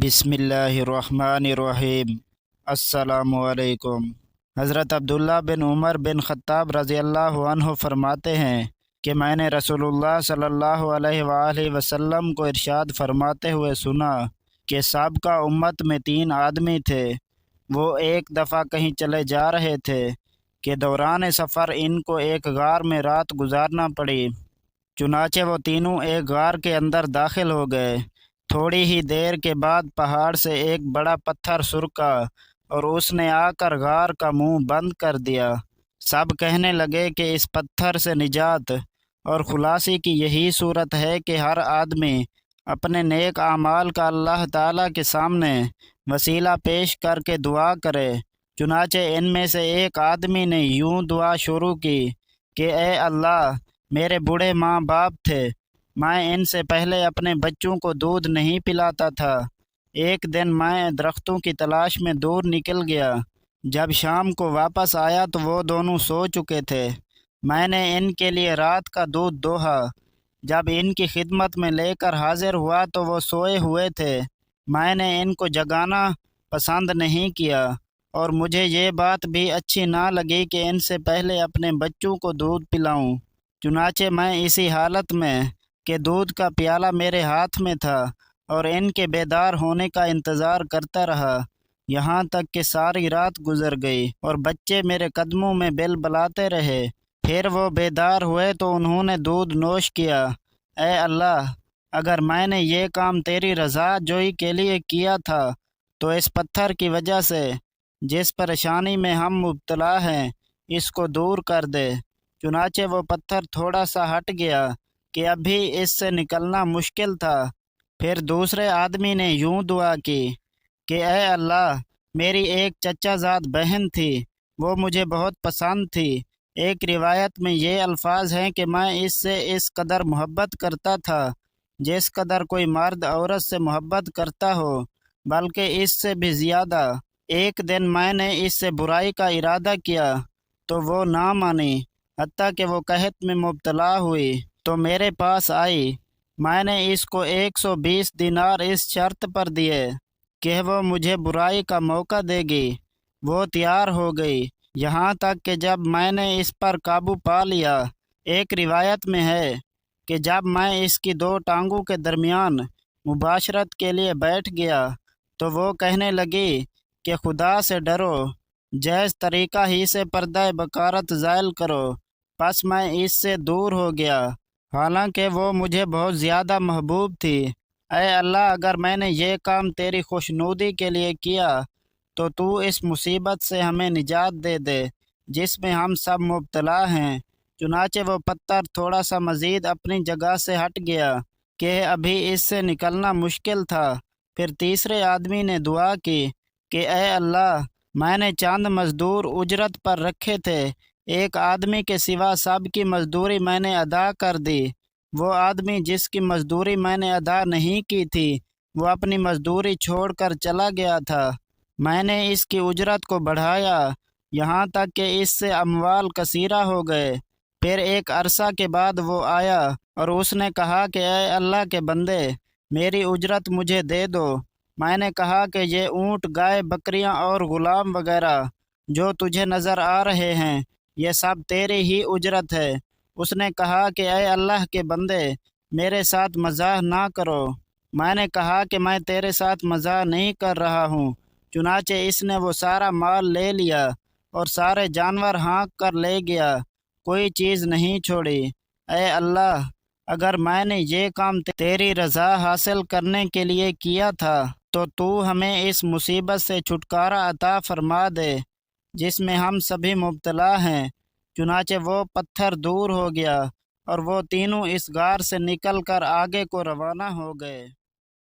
بسم اللہ الرحمن الرحیم۔ السلام علیکم۔ حضرت عبداللہ بن عمر بن خطاب رضی اللہ عنہ فرماتے ہیں کہ میں نے رسول اللہ صلی اللہ علیہ وآلہ وسلم کو ارشاد فرماتے ہوئے سنا کہ سابقہ امت میں 3 آدمی تھے۔ وہ ایک دفعہ کہیں چلے جا رہے تھے کہ دوران سفر ان کو ایک غار میں رات گزارنا پڑی۔ چنانچہ وہ تینوں ایک غار کے اندر داخل ہو گئے۔ تھوڑی ہی دیر کے بعد پہاڑ سے ایک بڑا پتھر سرکا اور اس نے آ کر غار کا منہ بند کر دیا۔ سب کہنے لگے کہ اس پتھر سے نجات اور خلاصی کی یہی صورت ہے کہ ہر آدمی اپنے نیک اعمال کا اللہ تعالیٰ کے سامنے وسیلہ پیش کر کے دعا کرے۔ چنانچہ ان میں سے ایک آدمی نے یوں دعا شروع کی کہ اے اللہ، میرے بوڑھے ماں باپ تھے، میں ان سے پہلے اپنے بچوں کو دودھ نہیں پلاتا تھا۔ ایک دن میں درختوں کی تلاش میں دور نکل گیا۔ جب شام کو واپس آیا تو وہ دونوں سو چکے تھے۔ میں نے ان کے لیے رات کا دودھ دوہا۔ جب ان کی خدمت میں لے کر حاضر ہوا تو وہ سوئے ہوئے تھے۔ میں نے ان کو جگانا پسند نہیں کیا اور مجھے یہ بات بھی اچھی نہ لگی کہ ان سے پہلے اپنے بچوں کو دودھ پلاؤں۔ چنانچہ میں اسی حالت میں کہ دودھ کا پیالہ میرے ہاتھ میں تھا اور ان کے بیدار ہونے کا انتظار کرتا رہا، یہاں تک کہ ساری رات گزر گئی اور بچے میرے قدموں میں بل بلاتے رہے۔ پھر وہ بیدار ہوئے تو انہوں نے دودھ نوش کیا۔ اے اللہ، اگر میں نے یہ کام تیری رضا جوئی کے لیے کیا تھا تو اس پتھر کی وجہ سے جس پریشانی میں ہم مبتلا ہیں اس کو دور کر دے۔ چنانچہ وہ پتھر تھوڑا سا ہٹ گیا کہ اب بھی اس سے نکلنا مشکل تھا۔ پھر دوسرے آدمی نے یوں دعا کی کہ اے اللہ، میری ایک چچا زاد بہن تھی، وہ مجھے بہت پسند تھی۔ ایک روایت میں یہ الفاظ ہیں کہ میں اس سے اس قدر محبت کرتا تھا جس قدر کوئی مرد عورت سے محبت کرتا ہو، بلکہ اس سے بھی زیادہ۔ ایک دن میں نے اس سے برائی کا ارادہ کیا تو وہ نہ مانی، حتیٰ کہ وہ قحط میں مبتلا ہوئی تو میرے پاس آئی۔ میں نے اس کو 120 دینار اس شرط پر دیے کہ وہ مجھے برائی کا موقع دے گی۔ وہ تیار ہو گئی، یہاں تک کہ جب میں نے اس پر قابو پا لیا۔ ایک روایت میں ہے کہ جب میں اس کی 2 ٹانگوں کے درمیان مباشرت کے لیے بیٹھ گیا تو وہ کہنے لگی کہ خدا سے ڈرو، جائز طریقہ ہی سے پردہ بکارت زائل کرو۔ پس میں اس سے دور ہو گیا، حالانکہ وہ مجھے بہت زیادہ محبوب تھی۔ اے اللہ، اگر میں نے یہ کام تیری خوشنودی کے لیے کیا تو اس مصیبت سے ہمیں نجات دے دے جس میں ہم سب مبتلا ہیں۔ چنانچہ وہ پتھر تھوڑا سا مزید اپنی جگہ سے ہٹ گیا کہ ابھی اس سے نکلنا مشکل تھا۔ پھر تیسرے آدمی نے دعا کی کہ اے اللہ، میں نے چند مزدور اجرت پر رکھے تھے، ایک آدمی کے سوا سب کی مزدوری میں نے ادا کر دی۔ وہ آدمی جس کی مزدوری میں نے ادا نہیں کی تھی وہ اپنی مزدوری چھوڑ کر چلا گیا تھا۔ میں نے اس کی اجرت کو بڑھایا یہاں تک کہ اس سے اموال کثیرہ ہو گئے۔ پھر ایک عرصہ کے بعد وہ آیا اور اس نے کہا کہ اے اللہ کے بندے، میری اجرت مجھے دے دو۔ میں نے کہا کہ یہ اونٹ، گائے، بکریاں اور غلام وغیرہ جو تجھے نظر آ رہے ہیں یہ سب تیری ہی اجرت ہے۔ اس نے کہا کہ اے اللہ کے بندے، میرے ساتھ مزاح نہ کرو۔ میں نے کہا کہ میں تیرے ساتھ مزاح نہیں کر رہا ہوں۔ چنانچہ اس نے وہ سارا مال لے لیا اور سارے جانور ہانک کر لے گیا، کوئی چیز نہیں چھوڑی۔ اے اللہ، اگر میں نے یہ کام تیری رضا حاصل کرنے کے لیے کیا تھا تو ہمیں اس مصیبت سے چھٹکارا عطا فرما دے جس میں ہم سبھی مبتلا ہیں۔ چنانچہ وہ پتھر دور ہو گیا اور وہ تینوں اس غار سے نکل کر آگے کو روانہ ہو گئے۔